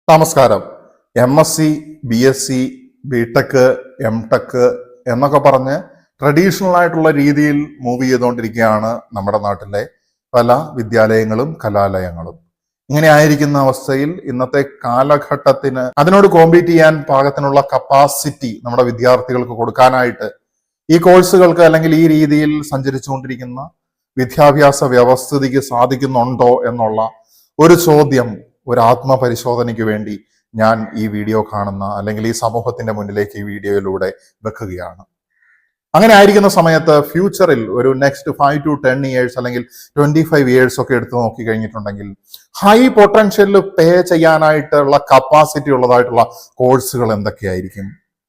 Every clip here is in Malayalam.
നമസ്കാരം. MSc, BSc, BTech, MTech എന്നൊക്കെ പറഞ്ഞ് ട്രഡീഷണൽ ആയിട്ടുള്ള രീതിയിൽ മൂവ് ചെയ്തുകൊണ്ടിരിക്കുകയാണ് നമ്മുടെ നാട്ടിലെ പല വിദ്യാലയങ്ങളും കലാലയങ്ങളും. ഇങ്ങനെ ആയിരിക്കുന്ന അവസ്ഥയിൽ ഇന്നത്തെ കാലഘട്ടത്തിന് അതിനോട് കോമ്പീറ്റ് ചെയ്യാൻ പാകത്തിനുള്ള കപ്പാസിറ്റി നമ്മുടെ വിദ്യാർത്ഥികൾക്ക് കൊടുക്കാനായിട്ട് ഈ കോഴ്സുകൾക്ക് അല്ലെങ്കിൽ ഈ രീതിയിൽ സഞ്ചരിച്ചുകൊണ്ടിരിക്കുന്ന വിദ്യാഭ്യാസ വ്യവസ്ഥിതിക്ക് സാധിക്കുന്നുണ്ടോ എന്നുള്ള ഒരു ചോദ്യം, ഒരു ആത്മപരിശോധനയ്ക്ക് വേണ്ടി ഞാൻ ഈ വീഡിയോ കാണുന്ന അല്ലെങ്കിൽ ഈ സമൂഹത്തിന്റെ മുന്നിലേക്ക് ഈ വീഡിയോയിലൂടെ വെക്കുകയാണ്. അങ്ങനെ ആയിരിക്കുന്ന സമയത്ത് ഫ്യൂച്ചറിൽ ഒരു നെക്സ്റ്റ് 5 to 10 years അല്ലെങ്കിൽ 25 years ഒക്കെ എടുത്തു നോക്കി കഴിഞ്ഞിട്ടുണ്ടെങ്കിൽ ഹൈ പൊട്ടൻഷ്യലിൽ പേ ചെയ്യാനായിട്ടുള്ള കപ്പാസിറ്റി ഉള്ളതായിട്ടുള്ള കോഴ്സുകൾ എന്തൊക്കെയായിരിക്കും?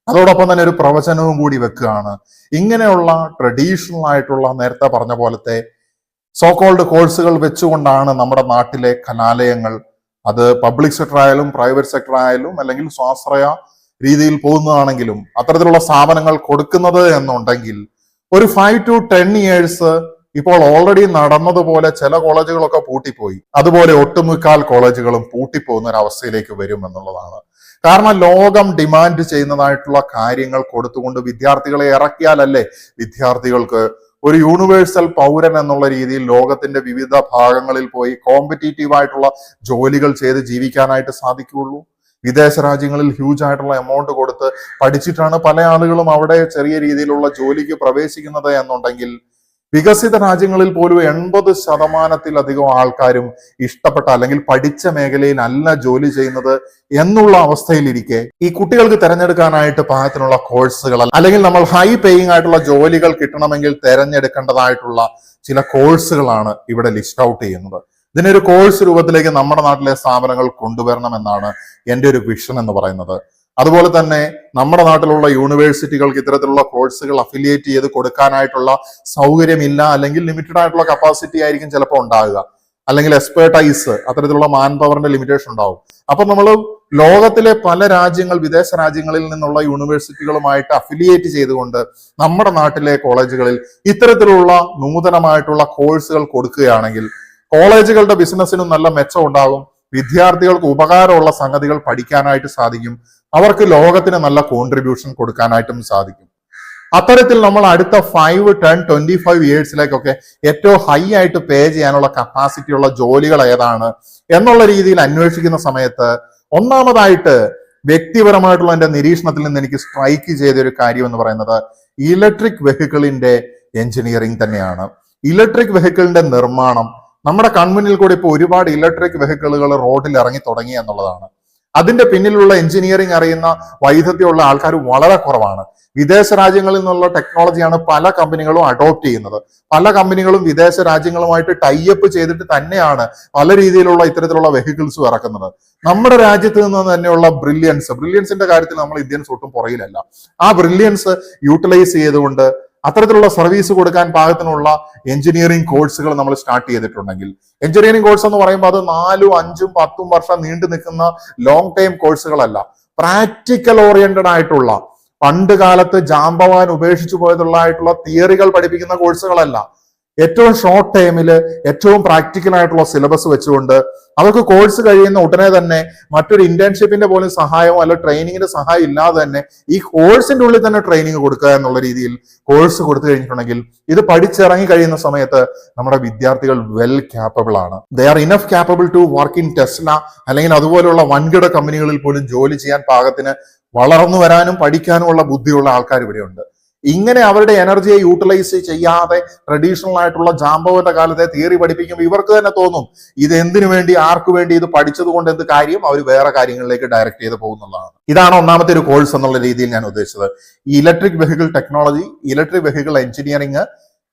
അതോടൊപ്പം തന്നെ ഒരു പ്രവചനവും കൂടി വെക്കുകയാണ്. ഇങ്ങനെയുള്ള ട്രഡീഷണൽ ആയിട്ടുള്ള നേരത്തെ പറഞ്ഞ പോലത്തെ സോകോൾഡ് കോഴ്സുകൾ വെച്ചുകൊണ്ടാണ് നമ്മുടെ നാട്ടിലെ കലാലയങ്ങൾ, അത് പബ്ലിക് സെക്ടർ ആയാലും പ്രൈവറ്റ് സെക്ടർ ആയാലും അല്ലെങ്കിൽ സ്വാശ്രയ രീതിയിൽ പോകുന്നതാണെങ്കിലും അത്തരത്തിലുള്ള സ്ഥാപനങ്ങൾ കൊടുക്കുന്നത് എന്നുണ്ടെങ്കിൽ ഒരു 5 to 10 years ഇപ്പോൾ ഓൾറെഡി നടന്നതുപോലെ ചില കോളേജുകളൊക്കെ പൂട്ടിപ്പോയി, അതുപോലെ ഒട്ടുമുക്കാൽ കോളേജുകളും പൂട്ടിപ്പോകുന്ന ഒരു അവസ്ഥയിലേക്ക് വരും എന്നുള്ളതാണ്. കാരണം ലോകം ഡിമാൻഡ് ചെയ്യുന്നതായിട്ടുള്ള കാര്യങ്ങൾ കൊടുത്തുകൊണ്ട് വിദ്യാർത്ഥികളെ ഇറക്കിയാലല്ലേ വിദ്യാർത്ഥികൾക്ക് ഒരു യൂണിവേഴ്സൽ പൗരൻ എന്നുള്ള രീതിയിൽ ലോകത്തിന്റെ വിവിധ ഭാഗങ്ങളിൽ പോയി കോമ്പറ്റീറ്റീവ് ആയിട്ടുള്ള ജോലികൾ ചെയ്ത് ജീവിക്കാനായിട്ട് സാധിക്കുകയുള്ളൂ. വിദേശ രാജ്യങ്ങളിൽ ഹ്യൂജ് ആയിട്ടുള്ള എമൗണ്ട് കൊടുത്ത് പഠിച്ചിട്ടാണ് പല ആളുകളും അവിടെ ചെറിയ രീതിയിലുള്ള ജോലിക്ക് പ്രവേശിക്കുന്നത് എന്നുണ്ടെങ്കിൽ വികസിത രാജ്യങ്ങളിൽ പോലും 80% ആൾക്കാരും ഇഷ്ടപ്പെട്ട അല്ലെങ്കിൽ പഠിച്ച മേഖലയിൽ അല്ല ജോലി ചെയ്യുന്നത് എന്നുള്ള അവസ്ഥയിലിരിക്കെ ഈ കുട്ടികൾക്ക് തിരഞ്ഞെടുക്കാനായിട്ട് പാകത്തിനുള്ള കോഴ്സുകൾ അല്ലെങ്കിൽ നമ്മൾ ഹൈ പേയിങ് ആയിട്ടുള്ള ജോലികൾ കിട്ടണമെങ്കിൽ തിരഞ്ഞെടുക്കേണ്ടതായിട്ടുള്ള ചില കോഴ്സുകളാണ് ഇവിടെ ലിസ്റ്റ് ഔട്ട് ചെയ്യുന്നത്. ഇതിനൊരു കോഴ്സ് രൂപത്തിലേക്ക് നമ്മുടെ നാട്ടിലെ സ്ഥാപനങ്ങൾ കൊണ്ടുവരണമെന്നാണ് എൻ്റെ ഒരു വിഷൻ എന്ന് പറയുന്നത്. അതുപോലെ തന്നെ നമ്മുടെ നാട്ടിലുള്ള യൂണിവേഴ്സിറ്റികൾക്ക് ഇത്തരത്തിലുള്ള കോഴ്സുകൾ അഫിലിയേറ്റ് ചെയ്ത് കൊടുക്കാനായിട്ടുള്ള സൗകര്യമില്ല, അല്ലെങ്കിൽ ലിമിറ്റഡ് ആയിട്ടുള്ള കപ്പാസിറ്റി ആയിരിക്കും ചിലപ്പോൾ ഉണ്ടാകുക, അല്ലെങ്കിൽ എക്സ്പേർട്ടൈസ് അത്തരത്തിലുള്ള മാൻ പവറിന്റെ ലിമിറ്റേഷൻ ഉണ്ടാവും. അപ്പൊ നമ്മൾ ലോകത്തിലെ പല രാജ്യങ്ങൾ, വിദേശ രാജ്യങ്ങളിൽ നിന്നുള്ള യൂണിവേഴ്സിറ്റികളുമായിട്ട് അഫിലിയേറ്റ് ചെയ്തുകൊണ്ട് നമ്മുടെ നാട്ടിലെ കോളേജുകളിൽ ഇത്തരത്തിലുള്ള നൂതനമായിട്ടുള്ള കോഴ്സുകൾ കൊടുക്കുകയാണെങ്കിൽ കോളേജുകളുടെ ബിസിനസ്സിനും നല്ല മെച്ചം ഉണ്ടാകും, വിദ്യാർത്ഥികൾക്ക് ഉപകാരമുള്ള സംഗതികൾ പഠിക്കാനായിട്ട് സാധിക്കും, അവർക്ക് ലോകത്തിന് നല്ല കോൺട്രിബ്യൂഷൻ കൊടുക്കാനായിട്ടും സാധിക്കും. അത്തരത്തിൽ നമ്മൾ അടുത്ത 5, 10, 25 yearsലേക്കൊക്കെ ഏറ്റവും ഹൈ ആയിട്ട് പേ ചെയ്യാനുള്ള കപ്പാസിറ്റി ഉള്ള ജോലികൾ ഏതാണ് എന്നുള്ള രീതിയിൽ അന്വേഷിക്കുന്ന സമയത്ത് ഒന്നാമതായിട്ട് വ്യക്തിപരമായിട്ടുള്ള എൻ്റെ നിരീക്ഷണത്തിൽ നിന്ന് എനിക്ക് സ്ട്രൈക്ക് ചെയ്ത ഒരു കാര്യം എന്ന് പറയുന്നത് ഇലക്ട്രിക് വെഹിക്കിളിന്റെ എഞ്ചിനീയറിംഗ് തന്നെയാണ്. ഇലക്ട്രിക് വെഹിക്കിളിന്റെ നിർമ്മാണം നമ്മുടെ കൺമുന്നിൽ കൂടി ഇപ്പോൾ ഒരുപാട് ഇലക്ട്രിക് വെഹിക്കിളുകൾ റോഡിൽ ഇറങ്ങി തുടങ്ങി എന്നുള്ളതാണ്. അതിന്റെ പിന്നിലുള്ള എഞ്ചിനീയറിംഗ് അറിയുന്ന വൈദഗ്ധ്യമുള്ള ആൾക്കാർ വളരെ കുറവാണ്. വിദേശ രാജ്യങ്ങളിൽ നിന്നുള്ള ടെക്നോളജിയാണ് പല കമ്പനികളും അഡോപ്റ്റ് ചെയ്യുന്നത്. പല കമ്പനികളും വിദേശ രാജ്യങ്ങളുമായിട്ട് ടൈഅപ്പ് ചെയ്തിട്ട് തന്നെയാണ് പല രീതിയിലുള്ള ഇത്തരത്തിലുള്ള വെഹിക്കിൾസും ഇറക്കുന്നത്. നമ്മുടെ രാജ്യത്ത് നിന്ന് തന്നെയുള്ള ബ്രില്യൻസിന്റെ കാര്യത്തിൽ നമ്മൾ ഇന്ത്യൻസ് ഒട്ടും പുറകിലല്ല. ആ ബ്രില്യൻസ് യൂട്ടിലൈസ് ചെയ്തുകൊണ്ട് അത്തരത്തിലുള്ള സർവീസ് കൊടുക്കാൻ പാകത്തിനുള്ള എഞ്ചിനീയറിംഗ് കോഴ്സുകൾ നമ്മൾ സ്റ്റാർട്ട് ചെയ്തിട്ടുണ്ടെങ്കിൽ, എഞ്ചിനീയറിംഗ് കോഴ്സ് എന്ന് പറയുമ്പോൾ അത് 4, 5, 10 വർഷം നീണ്ടു നിൽക്കുന്ന ലോങ് ടൈം കോഴ്സുകളല്ല, പ്രാക്ടിക്കൽ ഓറിയന്റഡ് ആയിട്ടുള്ള, പണ്ട് കാലത്ത് ജാമ്പവാൻ ഉപേക്ഷിച്ചു പോയതുള്ളതായിട്ടുള്ള തിയറികൾ പഠിപ്പിക്കുന്ന കോഴ്സുകളല്ല, ഏറ്റവും ഷോർട്ട് ടൈമില് ഏറ്റവും പ്രാക്ടിക്കൽ ആയിട്ടുള്ള സിലബസ് വെച്ചുകൊണ്ട് അവർക്ക് കോഴ്സ് കഴിയുന്ന ഉടനെ തന്നെ മറ്റൊരു ഇന്റേൺഷിപ്പിന്റെ പോലും സഹായമോ അല്ല ട്രെയിനിങ്ങിന്റെ സഹായം ഇല്ലാതെ തന്നെ ഈ കോഴ്സിന്റെ ഉള്ളിൽ തന്നെ ട്രെയിനിങ് കൊടുക്കുക എന്നുള്ള രീതിയിൽ കോഴ്സ് കൊടുത്തു കഴിഞ്ഞിട്ടുണ്ടെങ്കിൽ ഇത് പഠിച്ചിറങ്ങി കഴിയുന്ന സമയത്ത് നമ്മുടെ വിദ്യാർത്ഥികൾ വെൽ ക്യാപ്പബിൾ ആണ്. They are enough capable to work in Tesla അല്ലെങ്കിൽ അതുപോലെയുള്ള വൻകിട കമ്പനികളിൽ പോലും ജോലി ചെയ്യാൻ പാകത്തിന് വളർന്നു വരാനും പഠിക്കാനുമുള്ള ബുദ്ധിയുള്ള ആൾക്കാർ ഇവിടെയുണ്ട്. ഇങ്ങനെ അവരുടെ എനർജിയെ യൂട്ടിലൈസ് ചെയ്യാതെ ട്രഡീഷണൽ ആയിട്ടുള്ള ജാമ്പവന്റെ കാലത്തെ തിയറി പഠിപ്പിക്കുമ്പോൾ ഇവർക്ക് തന്നെ തോന്നും ഇത് എന്തിനു വേണ്ടി, ആർക്കു വേണ്ടി, ഇത് പഠിച്ചത് കൊണ്ട് എന്ത് കാര്യം, അവർ വേറെ കാര്യങ്ങളിലേക്ക് ഡയറക്ട് ചെയ്ത് പോകുന്നുള്ളതാണ്. ഇതാണ് ഒന്നാമത്തെ ഒരു കോഴ്സ് എന്നുള്ള രീതിയിൽ ഞാൻ ഉദ്ദേശിച്ചത്. ഈ electric vehicle technology, electric vehicle engineering,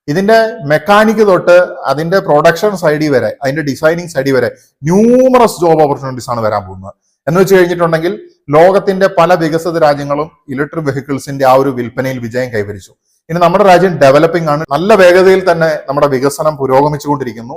ഇതിന്റെ മെക്കാനിക് തൊട്ട് അതിന്റെ പ്രൊഡക്ഷൻ സൈഡിൽ വരെ, അതിന്റെ ഡിസൈനിങ് സൈഡിൽ വരെ ന്യൂമറസ് ജോബ് ഓപ്പർച്യൂണിറ്റീസ് ആണ് വരാൻ പോകുന്നത്. എന്ന് വെച്ച് കഴിഞ്ഞിട്ടുണ്ടെങ്കിൽ ലോകത്തിന്റെ പല വികസിത രാജ്യങ്ങളും ഇലക്ട്രിക് വെഹിക്കിൾസിന്റെ ആ ഒരു വിൽപ്പനയിൽ വിജയം കൈവരിച്ചു. ഇനി നമ്മുടെ രാജ്യം ഡെവലപ്പിംഗ് ആണ്, നല്ല വേഗതയിൽ തന്നെ നമ്മുടെ വികസനം പുരോഗമിച്ചുകൊണ്ടിരിക്കുന്നു.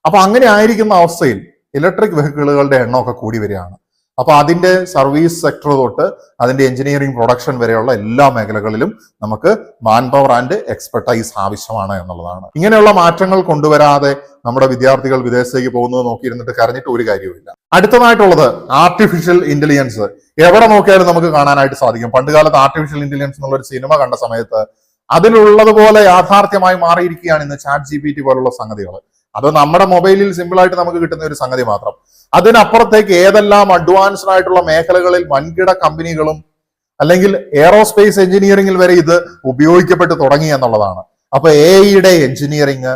അപ്പൊ അങ്ങനെ ആയിരിക്കുന്ന അവസ്ഥയിൽ ഇലക്ട്രിക് വെഹിക്കിളുകളുടെ എണ്ണമൊക്കെ കൂടി വരികയാണ്. അപ്പൊ അതിന്റെ സർവീസ് സെക്ടർ തൊട്ട് അതിന്റെ എഞ്ചിനീയറിംഗ് പ്രൊഡക്ഷൻ വരെയുള്ള എല്ലാ മേഖലകളിലും നമുക്ക് മാൻ പവർ ആൻഡ് എക്സ്പെർട്ടൈസ് ആവശ്യമാണ് എന്നുള്ളതാണ്. ഇങ്ങനെയുള്ള മാറ്റങ്ങൾ കൊണ്ടുവരാതെ നമ്മുടെ വിദ്യാർത്ഥികൾ വിദേശത്തേക്ക് പോകുന്നത് നോക്കിയിരുന്നിട്ട് കരഞ്ഞിട്ട് ഒരു കാര്യവുമില്ല. അടുത്തതായിട്ടുള്ളത് ആർട്ടിഫിഷ്യൽ ഇന്റലിജൻസ്. എവിടെ നോക്കിയാലും നമുക്ക് കാണാനായിട്ട് സാധിക്കും. പണ്ടുകാലത്ത് ആർട്ടിഫിഷ്യൽ ഇന്റലിജൻസ് എന്നുള്ള ഒരു സിനിമ കണ്ട സമയത്ത് അതിലുള്ളതുപോലെ യാഥാർത്ഥ്യമായി മാറിയിരിക്കുകയാണ് ഇന്ന് ChatGPT പോലുള്ള സംഗതികൾ. അത് നമ്മുടെ മൊബൈലിൽ സിമ്പിൾ ആയിട്ട് നമുക്ക് കിട്ടുന്ന ഒരു സംഗതി മാത്രം. അതിനപ്പുറത്തേക്ക് ഏതെല്ലാം അഡ്വാൻസ്ഡ് ആയിട്ടുള്ള മേഖലകളിൽ വൻകിട കമ്പനികളും അല്ലെങ്കിൽ എയറോസ്പേസ് എഞ്ചിനീയറിംഗിൽ വരെ ഇത് ഉപയോഗിക്കപ്പെട്ട് തുടങ്ങി എന്നുള്ളതാണ്. അപ്പൊ AI എഞ്ചിനീയറിംഗ്,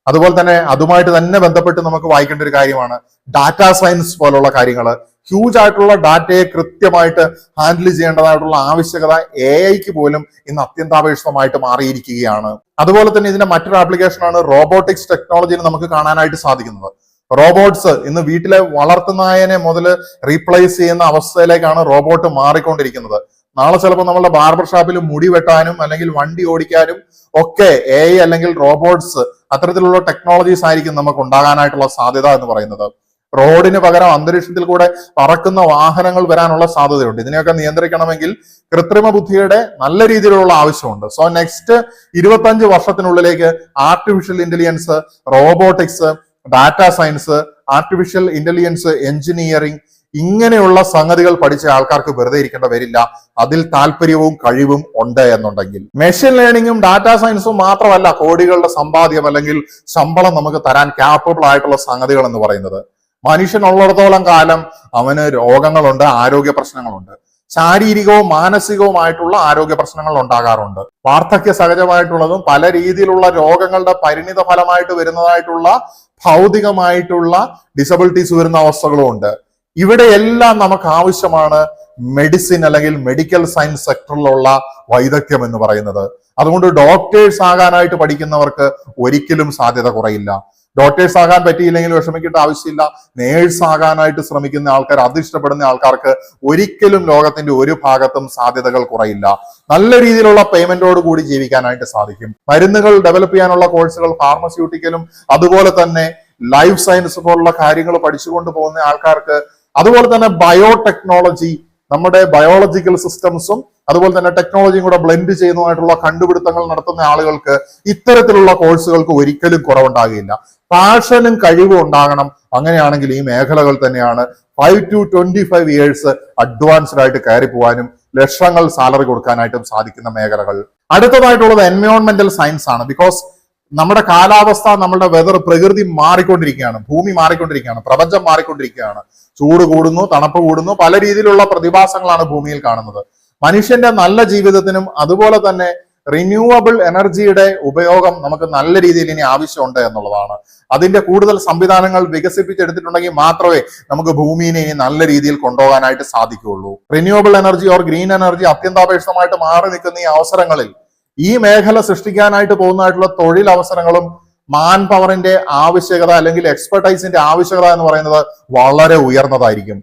അതുപോലെ തന്നെ അതുമായിട്ട് തന്നെ ബന്ധപ്പെട്ട് നമുക്ക് വായിക്കേണ്ട ഒരു കാര്യമാണ് ഡാറ്റാ സയൻസ് പോലുള്ള കാര്യങ്ങൾ. ഹ്യൂജ് ആയിട്ടുള്ള ഡാറ്റയെ കൃത്യമായിട്ട് ഹാൻഡിൽ ചെയ്യേണ്ടതായിട്ടുള്ള ആവശ്യകത AI പോലും ഇന്ന് അത്യന്താപേക്ഷിതമായിട്ട് മാറിയിരിക്കുകയാണ്. അതുപോലെ തന്നെ ഇതിന്റെ മറ്റൊരു ആപ്ലിക്കേഷനാണ് റോബോട്ടിക്സ് ടെക്നോളജിയിൽ നമുക്ക് കാണാനായിട്ട് സാധിക്കുന്നത്. റോബോട്ട്സ് ഇന്ന് വീട്ടിലെ വളർത്തുനായനെ മുതൽ റീപ്ലേസ് ചെയ്യുന്ന അവസ്ഥയിലേക്കാണ് റോബോട്ട് മാറിക്കൊണ്ടിരിക്കുന്നത്. നാളെ ചിലപ്പോൾ നമ്മളുടെ ബാർബർ ഷാപ്പിൽ മുടി വെട്ടാനും അല്ലെങ്കിൽ വണ്ടി ഓടിക്കാനും ഒക്കെ AI അല്ലെങ്കിൽ റോബോട്ട്സ് അത്തരത്തിലുള്ള ടെക്നോളജീസ് ആയിരിക്കും നമുക്ക് ഉണ്ടാകാനായിട്ടുള്ള സാധ്യത എന്ന് പറയുന്നത്. റോഡിന് പകരം അന്തരീക്ഷത്തിൽ കൂടെ പറക്കുന്ന വാഹനങ്ങൾ വരാനുള്ള സാധ്യതയുണ്ട്. ഇതിനെയൊക്കെ നിയന്ത്രിക്കണമെങ്കിൽ കൃത്രിമ ബുദ്ധിയുടെ നല്ല രീതിയിലുള്ള ആവശ്യമുണ്ട്. സോ നെക്സ്റ്റ് 25 വർഷത്തിനുള്ളിലേക്ക് artificial intelligence, robotics, data science, artificial intelligence engineering ഇങ്ങനെയുള്ള സംഗതികൾ പഠിച്ച ആൾക്കാർക്ക് വെറുതെ ഇരിക്കേണ്ട വരില്ല. അതിൽ താല്പര്യവും കഴിവും ഉണ്ട് എന്നുണ്ടെങ്കിൽ. മെഷീൻ ലേണിംഗും ഡാറ്റാ സയൻസും മാത്രമല്ല കോടികളുടെ സമ്പാദ്യം അല്ലെങ്കിൽ ശമ്പളം നമുക്ക് തരാൻ ക്യാപ്പബിൾ ആയിട്ടുള്ള സംഗതികൾ എന്ന് പറയുന്നത്. മനുഷ്യനുള്ളിടത്തോളം കാലം അവന് രോഗങ്ങളുണ്ട്, ആരോഗ്യ പ്രശ്നങ്ങളുണ്ട്. ശാരീരികവും മാനസികവുമായിട്ടുള്ള ആരോഗ്യ പ്രശ്നങ്ങൾ ഉണ്ടാകാറുണ്ട്. വാർദ്ധക്യ സഹജമായിട്ടുള്ളതും പല രീതിയിലുള്ള രോഗങ്ങളുടെ പരിണിത ഫലമായിട്ട് വരുന്നതായിട്ടുള്ള ഭൗതികമായിട്ടുള്ള ഡിസബിലിറ്റീസ് വരുന്ന അവസ്ഥകളും ഉണ്ട്. ഇവിടെയെല്ലാം നമുക്ക് ആവശ്യമാണ് മെഡിസിൻ അല്ലെങ്കിൽ മെഡിക്കൽ സയൻസ് സെക്ടറിലുള്ള വൈദഗ്ധ്യം എന്ന് പറയുന്നത്. അതുകൊണ്ട് ഡോക്ടേഴ്സ് ആകാനായിട്ട് പഠിക്കുന്നവർക്ക് ഒരിക്കലും സാധ്യത കുറയില്ല. ഡോക്ടേഴ്സ് ആകാൻ പറ്റിയില്ലെങ്കിൽ വിഷമിക്കേണ്ട ആവശ്യമില്ല. നേഴ്സ് ആകാനായിട്ട് ശ്രമിക്കുന്ന ആൾക്കാർ, അതിഷ്ടപ്പെടുന്ന ആൾക്കാർക്ക് ഒരിക്കലും ലോകത്തിന്റെ ഒരു ഭാഗത്തും സാധ്യതകൾ കുറയില്ല. നല്ല രീതിയിലുള്ള പേയ്മെന്റോട് കൂടി ജീവിക്കാനായിട്ട് സാധിക്കും. മരുന്നുകൾ ഡെവലപ്പ് ചെയ്യാനുള്ള കോഴ്സുകൾ, ഫാർമസ്യൂട്ടിക്കലും അതുപോലെ തന്നെ ലൈഫ് സയൻസ് പോലുള്ള കാര്യങ്ങൾ പഠിച്ചുകൊണ്ട് പോകുന്ന ആൾക്കാർക്ക്, അതുപോലെ തന്നെ ബയോടെക്നോളജി, നമ്മുടെ ബയോളജിക്കൽ സിസ്റ്റംസും അതുപോലെ തന്നെ ടെക്നോളജിയും കൂടെ ബ്ലെൻഡ് ചെയ്യുന്നതായിട്ടുള്ള കണ്ടുപിടുത്തങ്ങൾ നടത്തുന്ന ആളുകൾക്ക് ഇത്തരത്തിലുള്ള കോഴ്സുകൾക്ക് ഒരിക്കലും കുറവുണ്ടാകില്ല. പാഷനും കഴിവും ഉണ്ടാകണം. അങ്ങനെയാണെങ്കിൽ ഈ മേഖലകൾ തന്നെയാണ് 5 to 25 ഇയേഴ്സ് അഡ്വാൻസ്ഡ് ആയിട്ട് കയറി പോകാനും ലക്ഷങ്ങൾ സാലറി കൊടുക്കാനായിട്ടും സാധിക്കുന്ന മേഖലകൾ. അടുത്തതായിട്ടുള്ളത് എൻവയോൺമെന്റൽ സയൻസ് ആണ്. ബിക്കോസ് നമ്മുടെ കാലാവസ്ഥ, നമ്മുടെ വെതർ, പ്രകൃതി മാറിക്കൊണ്ടിരിക്കുകയാണ്, ഭൂമി മാറിക്കൊണ്ടിരിക്കുകയാണ്, പ്രപഞ്ചം മാറിക്കൊണ്ടിരിക്കുകയാണ്. ചൂട് കൂടുന്നു, തണുപ്പ് കൂടുന്നു, പല രീതിയിലുള്ള പ്രതിഭാസങ്ങളാണ് ഭൂമിയിൽ കാണുന്നത്. മനുഷ്യന്റെ നല്ല ജീവിതത്തിനും അതുപോലെ തന്നെ റിന്യൂവബിൾ എനർജിയുടെ ഉപയോഗം നമുക്ക് നല്ല രീതിയിൽ ഇനി ആവശ്യമുണ്ട് എന്നുള്ളതാണ്. അതിന്റെ കൂടുതൽ സംവിധാനങ്ങൾ വികസിപ്പിച്ചെടുത്തിട്ടുണ്ടെങ്കിൽ മാത്രമേ നമുക്ക് ഭൂമിയെ ഇനി നല്ല രീതിയിൽ കൊണ്ടുപോകാനായിട്ട് സാധിക്കുകയുള്ളൂ. Renewable energy or green energy അത്യന്താപേക്ഷിതമായിട്ട് മാറി നിൽക്കുന്ന ഈ അവസരങ്ങളിൽ ഈ മേഖല സൃഷ്ടിക്കാനായിട്ട് പോകുന്നതായിട്ടുള്ള തൊഴിൽ അവസരങ്ങളും മാൻ പവറിന്റെ ആവശ്യകത അല്ലെങ്കിൽ എക്സ്പെർട്ടൈസിന്റെ ആവശ്യകത എന്ന് പറയുന്നത് വളരെ ഉയർന്നതായിരിക്കും.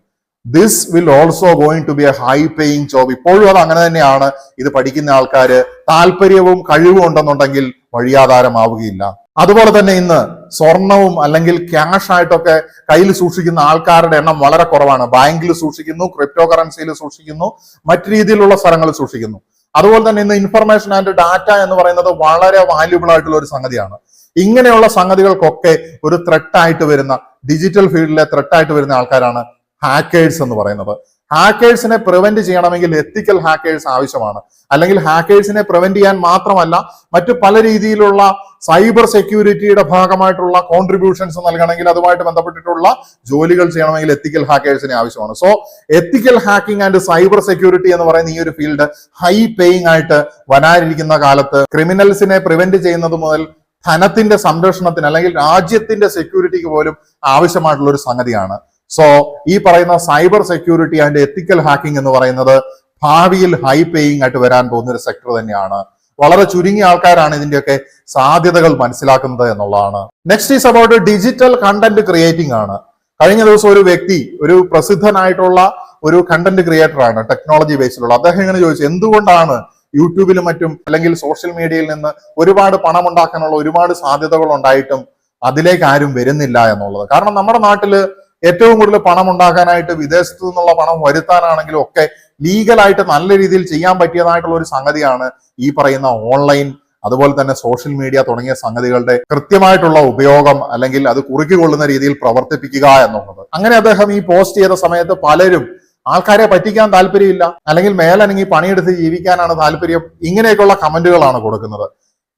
This will also going to be a high paying job. ഇപ്പോഴും അത് അങ്ങനെ തന്നെയാണ്. ഇത് പഠിക്കുന്ന ആൾക്കാര് താല്പര്യവും കഴിവും ഉണ്ടെന്നുണ്ടെങ്കിൽ വഴിയാധാരമാവുകയില്ല. അതുപോലെ തന്നെ ഇന്ന് സ്വർണവും അല്ലെങ്കിൽ ക്യാഷ് ആയിട്ടൊക്കെ കയ്യിൽ സൂക്ഷിക്കുന്ന ആൾക്കാരുടെ എണ്ണം വളരെ കുറവാണ്. ബാങ്കിൽ സൂക്ഷിക്കുന്നു, ക്രിപ്റ്റോ കറൻസിയിൽ സൂക്ഷിക്കുന്നു, മറ്റു രീതിയിലുള്ള സ്ഥലങ്ങളിൽ സൂക്ഷിക്കുന്നു. അതുപോലെ തന്നെ ഇന്ന് ഇൻഫർമേഷൻ ആൻഡ് ഡാറ്റ എന്ന് പറയുന്നത് വളരെ വാല്യുബിൾ ആയിട്ടുള്ള ഒരു സംഗതിയാണ്. ഇങ്ങനെയുള്ള സംഗതികൾക്കൊക്കെ ഒരു ത്രെട്ടായിട്ട് വരുന്ന, ഡിജിറ്റൽ ഫീൽഡിലെ ത്രെട്ടായിട്ട് വരുന്ന ആൾക്കാരാണ് ഹാക്കേഴ്സ് എന്ന് പറയുന്നത്. ഹാക്കേഴ്സിനെ പ്രിവെന്റ് ചെയ്യണമെങ്കിൽ എത്തിക്കൽ ഹാക്കേഴ്സ് ആവശ്യമാണ്. അല്ലെങ്കിൽ ഹാക്കേഴ്സിനെ പ്രിവെന്റ് ചെയ്യാൻ മാത്രമല്ല, മറ്റു പല രീതിയിലുള്ള സൈബർ സെക്യൂരിറ്റിയുടെ ഭാഗമായിട്ടുള്ള കോൺട്രിബ്യൂഷൻസ് നൽകണമെങ്കിൽ, അതുമായിട്ട് ബന്ധപ്പെട്ടിട്ടുള്ള ജോലികൾ ചെയ്യണമെങ്കിൽ എത്തിക്കൽ ഹാക്കേഴ്സിനെ ആവശ്യമാണ്. So ethical hacking and cyber security എന്ന് പറയുന്ന ഈ ഒരു ഫീൽഡ് ഹൈ പേയിങ് ആയിട്ട് വരാനിരിക്കുന്ന കാലത്ത് ക്രിമിനൽസിനെ പ്രിവെന്റ് ചെയ്യുന്നത് മുതൽ ധനത്തിന്റെ സംരക്ഷണത്തിന് അല്ലെങ്കിൽ രാജ്യത്തിന്റെ സെക്യൂരിറ്റിക്ക് പോലും ആവശ്യമായിട്ടുള്ള ഒരു സംഗതിയാണ്. സോ ഈ പറയുന്ന cyber security and ethical hacking എന്ന് പറയുന്നത് ഭാവിയിൽ ഹൈ പേയിങ് ആയിട്ട് വരാൻ പോകുന്ന ഒരു സെക്ടർ തന്നെയാണ്. വളരെ ചുരുങ്ങിയ ആൾക്കാരാണ് ഇതിന്റെയൊക്കെ സാധ്യതകൾ മനസ്സിലാക്കുന്നത് എന്നുള്ളതാണ്. Next is about digital content creating ആണ്. കഴിഞ്ഞ ദിവസം ഒരു വ്യക്തി, ഒരു പ്രസിദ്ധനായിട്ടുള്ള ഒരു കണ്ടന്റ് ക്രിയേറ്റർ ആണ്, ടെക്നോളജി ബേസിലുള്ള. അദ്ദേഹം ഇങ്ങനെ ചോദിച്ചു, എന്തുകൊണ്ടാണ് യൂട്യൂബിലും മറ്റും അല്ലെങ്കിൽ സോഷ്യൽ മീഡിയയിൽ നിന്ന് ഒരുപാട് പണം ഉണ്ടാക്കാനുള്ള ഒരുപാട് സാധ്യതകൾ ഉണ്ടായിട്ടും അതിലേക്ക് ആരും വരുന്നില്ല എന്നുള്ളത്. കാരണം നമ്മുടെ നാട്ടില് ഏറ്റവും കൂടുതൽ പണം ഉണ്ടാക്കാനായിട്ട് വിദേശത്തു നിന്നുള്ള പണം വരുത്താനാണെങ്കിലും ഒക്കെ ലീഗലായിട്ട് നല്ല രീതിയിൽ ചെയ്യാൻ പറ്റിയതായിട്ടുള്ള ഒരു സംഗതിയാണ് ഈ പറയുന്ന ഓൺലൈൻ, അതുപോലെ തന്നെ സോഷ്യൽ മീഡിയ തുടങ്ങിയ സംഗതികളുടെ കൃത്യമായിട്ടുള്ള ഉപയോഗം, അല്ലെങ്കിൽ അത് കുറുക്കിക്കൊള്ളുന്ന രീതിയിൽ പ്രവർത്തിപ്പിക്കുക എന്നുള്ളത്. അങ്ങനെ അദ്ദേഹം ഈ പോസ്റ്റ് ചെയ്ത സമയത്ത് പലരും ആൾക്കാരെ പറ്റിക്കാൻ താല്പര്യമില്ല, അല്ലെങ്കിൽ മേലനങ്ങി പണിയെടുത്ത് ജീവിക്കാനാണ് താല്പര്യം, ഇങ്ങനെയൊക്കെയുള്ള കമന്റുകളാണ് കൊടുക്കുന്നത്.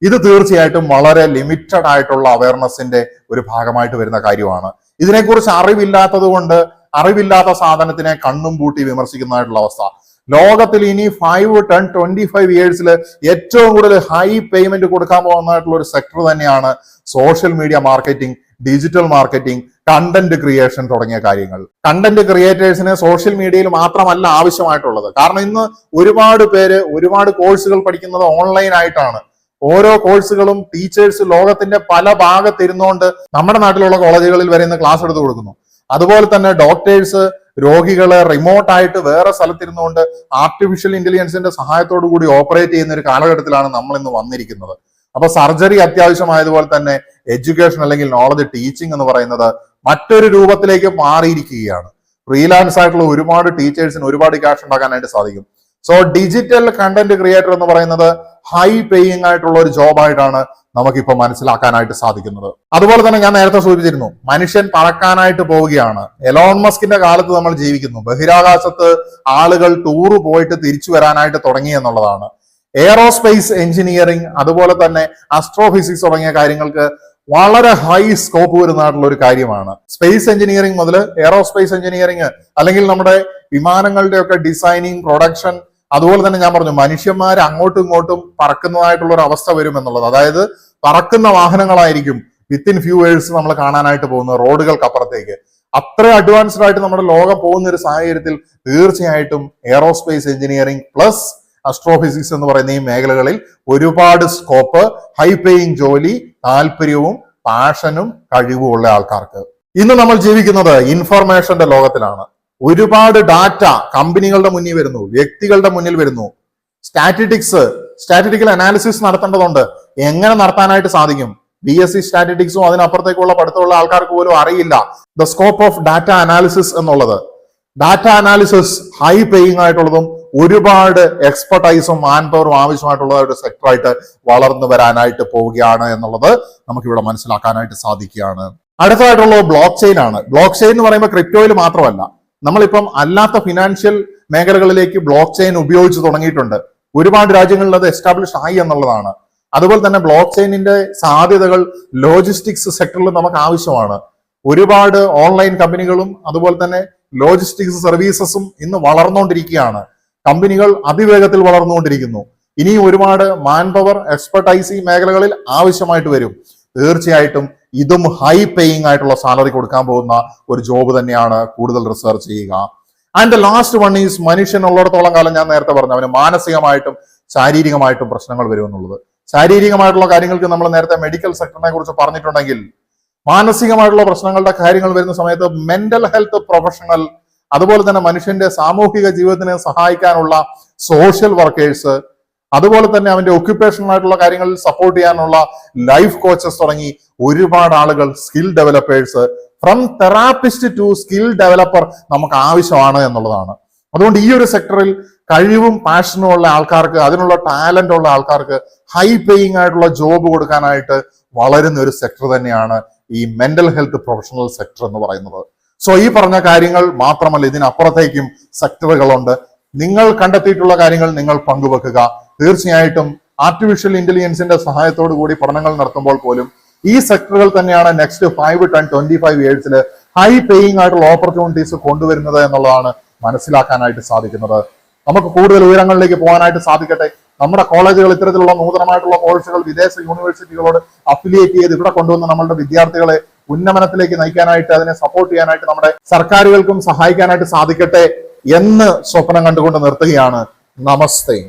ഇത് തീർച്ചയായിട്ടും വളരെ ലിമിറ്റഡ് ആയിട്ടുള്ള അവയർനെസിന്റെ ഒരു ഭാഗമായിട്ട് വരുന്ന കാര്യമാണ്. ഇതിനെക്കുറിച്ച് അറിവില്ലാത്തത് കൊണ്ട് അറിവില്ലാത്ത സാധനത്തിനെ കണ്ണും പൂട്ടി വിമർശിക്കുന്നതായിട്ടുള്ള അവസ്ഥ. ലോകത്തിൽ ഇനി 5, 10, 25 ഇയേഴ്സിൽ ഏറ്റവും കൂടുതൽ ഹൈ പേയ്മെന്റ് കൊടുക്കാൻ പോകുന്നതായിട്ടുള്ള ഒരു സെക്ടർ തന്നെയാണ് social media marketing, digital marketing, content creation തുടങ്ങിയ കാര്യങ്ങൾ. കണ്ടന്റ് ക്രിയേറ്റേഴ്സിന് സോഷ്യൽ മീഡിയയിൽ മാത്രമല്ല ആവശ്യമായിട്ടുള്ളത്. കാരണം ഇന്ന് ഒരുപാട് പേര് ഒരുപാട് കോഴ്സുകൾ പഠിക്കുന്നത് ഓൺലൈൻ ആയിട്ടാണ്. ഓരോ കോഴ്സുകളും ടീച്ചേഴ്സ് ലോകത്തിന്റെ പല ഭാഗത്തിരുന്നുകൊണ്ട് നമ്മുടെ നാട്ടിലുള്ള കോളേജുകളിൽ വരെ ഇന്ന് ക്ലാസ് എടുത്തു കൊടുക്കുന്നു. അതുപോലെ തന്നെ ഡോക്ടേഴ്സ് രോഗികളെ റിമോട്ടായിട്ട് വേറെ സ്ഥലത്തിരുന്നുകൊണ്ട് ആർട്ടിഫിഷ്യൽ ഇന്റലിജൻസിന്റെ സഹായത്തോടു കൂടി ഓപ്പറേറ്റ് ചെയ്യുന്ന ഒരു കാലഘട്ടത്തിലാണ് നമ്മൾ ഇന്ന് വന്നിരിക്കുന്നത്. അപ്പൊ സർജറി അത്യാവശ്യമായതുപോലെ തന്നെ എഡ്യൂക്കേഷൻ അല്ലെങ്കിൽ നോളജ് ടീച്ചിങ് എന്ന് പറയുന്നത് മറ്റൊരു രൂപത്തിലേക്ക് മാറിയിരിക്കുകയാണ്. ഫ്രീലാൻസ് ആയിട്ടുള്ള ഒരുപാട് ടീച്ചേഴ്സിന് ഒരുപാട് ക്യാഷ് ഉണ്ടാക്കാനായിട്ട് സാധിക്കും. സോ ഡിജിറ്റൽ കണ്ടന്റ് ക്രിയേറ്റർ എന്ന് പറയുന്നത് ഹൈ പേയിങ് ആയിട്ടുള്ള ഒരു ജോബായിട്ടാണ് നമുക്കിപ്പോൾ മനസ്സിലാക്കാനായിട്ട് സാധിക്കുന്നത്. അതുപോലെ തന്നെ ഞാൻ നേരത്തെ സൂചിപ്പിച്ചിരുന്നു, മനുഷ്യൻ പറക്കാനായിട്ട് പോവുകയാണ്. എലോൺ മസ്കിന്റെ കാലത്ത് നമ്മൾ ജീവിക്കുന്നു. ബഹിരാകാശത്ത് ആളുകൾ ടൂറ് പോയിട്ട് തിരിച്ചു വരാനായിട്ട് തുടങ്ങി എന്നുള്ളതാണ്. എയറോസ്പേസ് എഞ്ചിനീയറിംഗ്, അതുപോലെ തന്നെ അസ്ട്രോഫിസിക്സ് തുടങ്ങിയ കാര്യങ്ങൾക്ക് വളരെ ഹൈ സ്കോപ്പ് വരുന്നതായിട്ടുള്ള ഒരു കാര്യമാണ്. സ്പേസ് എഞ്ചിനീയറിംഗ് മുതൽ എയറോസ്പേസ് എഞ്ചിനീയറിംഗ്, അല്ലെങ്കിൽ നമ്മുടെ വിമാനങ്ങളുടെ ഒക്കെ ഡിസൈനിങ്, പ്രൊഡക്ഷൻ, അതുപോലെ തന്നെ ഞാൻ പറഞ്ഞു മനുഷ്യന്മാർ അങ്ങോട്ടും ഇങ്ങോട്ടും പറക്കുന്നതായിട്ടുള്ള ഒരു അവസ്ഥ വരും എന്നുള്ളത്. അതായത് പറക്കുന്ന വാഹനങ്ങളായിരിക്കും വിത്തിൻ ഫ്യൂ ഇയേഴ്സ് നമ്മൾ കാണാനായിട്ട് പോകുന്നത് റോഡുകൾക്കപ്പുറത്തേക്ക്. അത്ര അഡ്വാൻസ്ഡ് ആയിട്ട് നമ്മുടെ ലോകം പോകുന്ന ഒരു സാഹചര്യത്തിൽ തീർച്ചയായിട്ടും എയറോസ്പേസ് എഞ്ചിനീയറിംഗ് പ്ലസ് അസ്ട്രോഫിസിക്സ് എന്ന് പറയുന്ന ഈ മേഖലകളിൽ ഒരുപാട് സ്കോപ്പ്, ഹൈ പേയിങ് ജോലി, താല്പര്യവും പാഷനും കഴിവും ഉള്ള ആൾക്കാർക്ക്. ഇന്ന് നമ്മൾ ജീവിക്കുന്നത് ഇൻഫർമേഷന്റെ ലോകത്തിലാണ്. ഒരുപാട് ഡാറ്റ കമ്പനികളുടെ മുന്നിൽ വരുന്നു, വ്യക്തികളുടെ മുന്നിൽ വരുന്നു. സ്റ്റാറ്റിസ്റ്റിക്കൽ അനാലിസിസ് നടത്തേണ്ടതുണ്ട്. എങ്ങനെ നടത്താനായിട്ട് സാധിക്കും? BSc സ്റ്റാറ്റിസ്റ്റിക്സും അതിനപ്പുറത്തേക്കുള്ള പഠിത്തമുള്ള ആൾക്കാർക്ക് പോലും അറിയില്ല the scope of data analysis എന്നുള്ളത്. ഡാറ്റ അനാലിസിസ് ഹൈ പേയിങ് ആയിട്ടുള്ളതും ഒരുപാട് എക്സ്പെർട്ടൈസും മാൻ പവറും ആവശ്യമായിട്ടുള്ള ഒരു സെക്ടറായിട്ട് വളർന്നു വരാനായിട്ട് പോവുകയാണ് എന്നുള്ളത് നമുക്കിവിടെ മനസ്സിലാക്കാനായിട്ട് സാധിക്കുകയാണ്. അടുത്തതായിട്ടുള്ളത് ബ്ലോക്ക് ചെയിൻ ആണ്. ബ്ലോക്ക് ചെയിൻ എന്ന് പറയുമ്പോൾ ക്രിപ്റ്റോയിൽ മാത്രമല്ല, നമ്മളിപ്പം അല്ലാത്ത ഫിനാൻഷ്യൽ മേഖലകളിലേക്ക് ബ്ലോക്ക് ചെയിൻ ഉപയോഗിച്ച് തുടങ്ങിയിട്ടുണ്ട്. ഒരുപാട് രാജ്യങ്ങളിൽ അത് എസ്റ്റാബ്ലിഷ് ആയി എന്നുള്ളതാണ്. അതുപോലെ തന്നെ ബ്ലോക്ക് ചെയിനിന്റെ സാധ്യതകൾ ലോജിസ്റ്റിക്സ് സെക്ടറിൽ നമുക്ക് ആവശ്യമാണ്. ഒരുപാട് ഓൺലൈൻ കമ്പനികളും അതുപോലെ തന്നെ ലോജിസ്റ്റിക്സ് സർവീസസും ഇന്ന് വളർന്നുകൊണ്ടിരിക്കുകയാണ്. കമ്പനികൾ അതിവേഗത്തിൽ വളർന്നുകൊണ്ടിരിക്കുന്നു. ഇനിയും ഒരുപാട് മാൻ പവർ, എക്സ്പെർട്ടൈസ് ഈ മേഖലകളിൽ ആവശ്യമായിട്ട് വരും. തീർച്ചയായിട്ടും ഇതും ഹൈ പേയിങ് ആയിട്ടുള്ള സാലറി കൊടുക്കാൻ പോകുന്ന ഒരു ജോബ് തന്നെയാണ്. കൂടുതൽ റിസർച്ച് ചെയ്യുക. And the last one is, മനുഷ്യൻ ഉള്ളിടത്തോളം കാലം ഞാൻ നേരത്തെ പറഞ്ഞു അവന് മാനസികമായിട്ടും ശാരീരികമായിട്ടും പ്രശ്നങ്ങൾ വരും എന്നുള്ളത്. ശാരീരികമായിട്ടുള്ള കാര്യങ്ങൾക്ക് നമ്മൾ നേരത്തെ മെഡിക്കൽ സെക്ടറിനെ കുറിച്ച് പറഞ്ഞിട്ടുണ്ടെങ്കിൽ, മാനസികമായിട്ടുള്ള പ്രശ്നങ്ങളുടെ കാര്യങ്ങൾ വരുന്ന സമയത്ത് മെന്റൽ ഹെൽത്ത് പ്രൊഫഷണൽ, അതുപോലെ തന്നെ മനുഷ്യന്റെ സാമൂഹിക ജീവിതത്തിനെ സഹായിക്കാനുള്ള സോഷ്യൽ വർക്കേഴ്സ്, അതുപോലെ തന്നെ അവന്റെ ഒക്യുപ്പേഷണൽ ആയിട്ടുള്ള കാര്യങ്ങളിൽ സപ്പോർട്ട് ചെയ്യാനുള്ള ലൈഫ് കോച്ചസ് തുടങ്ങി ഒരുപാട് ആളുകൾ, skill developers, from therapist to skill developer നമുക്ക് ആവശ്യമാണ് എന്നുള്ളതാണ്. അതുകൊണ്ട് ഈ ഒരു സെക്ടറിൽ കഴിവും പാഷനും ഉള്ള ആൾക്കാർക്ക്, അതിനുള്ള ടാലന്റ് ഉള്ള ആൾക്കാർക്ക് ഹൈ പേയിങ് ആയിട്ടുള്ള ജോബ് കൊടുക്കാനായിട്ട് വളരുന്ന ഒരു സെക്ടർ തന്നെയാണ് ഈ മെന്റൽ ഹെൽത്ത് പ്രൊഫഷണൽ സെക്ടർ എന്ന് പറയുന്നത്. സോ ഈ പറഞ്ഞ കാര്യങ്ങൾ മാത്രമല്ല, ഇതിനപ്പുറത്തേക്കും സെക്ടറുകളുണ്ട്. നിങ്ങൾ കണ്ടെത്തിയിട്ടുള്ള കാര്യങ്ങൾ നിങ്ങൾ പങ്കുവെക്കുക. തീർച്ചയായിട്ടും ആർട്ടിഫിഷ്യൽ ഇന്റലിജൻസിന്റെ സഹായത്തോടു കൂടി പഠനങ്ങൾ നടത്തുമ്പോൾ പോലും ഈ സെക്ടറുകൾ തന്നെയാണ് നെക്സ്റ്റ് 5, 10, 25 ഇയേഴ്സിൽ ഹൈ പേയിങ് ആയിട്ടുള്ള ഓപ്പർച്യൂണിറ്റീസ് കൊണ്ടുവരുന്നത് എന്നുള്ളതാണ് മനസ്സിലാക്കാനായിട്ട് സാധിക്കുന്നത്. നമുക്ക് കൂടുതൽ ഉയരങ്ങളിലേക്ക് പോകാനായിട്ട് സാധിക്കട്ടെ. നമ്മുടെ കോളേജുകൾ ഇത്തരത്തിലുള്ള നൂതനമായിട്ടുള്ള കോഴ്സുകൾ വിദേശ യൂണിവേഴ്സിറ്റികളോട് അഫിലിയേറ്റ് ചെയ്ത് ഇവിടെ കൊണ്ടുവന്ന് നമ്മളുടെ വിദ്യാർത്ഥികളെ ഉന്നമനത്തിലേക്ക് നയിക്കാനായിട്ട്, അതിനെ സപ്പോർട്ട് ചെയ്യാനായിട്ട് നമ്മുടെ സർക്കാരുകൾക്കും സഹായിക്കാനായിട്ട് സാധിക്കട്ടെ എന്ന് സ്വപ്നം കണ്ടുകൊണ്ട് നിർത്തുകയാണ്. നമസ്തേ.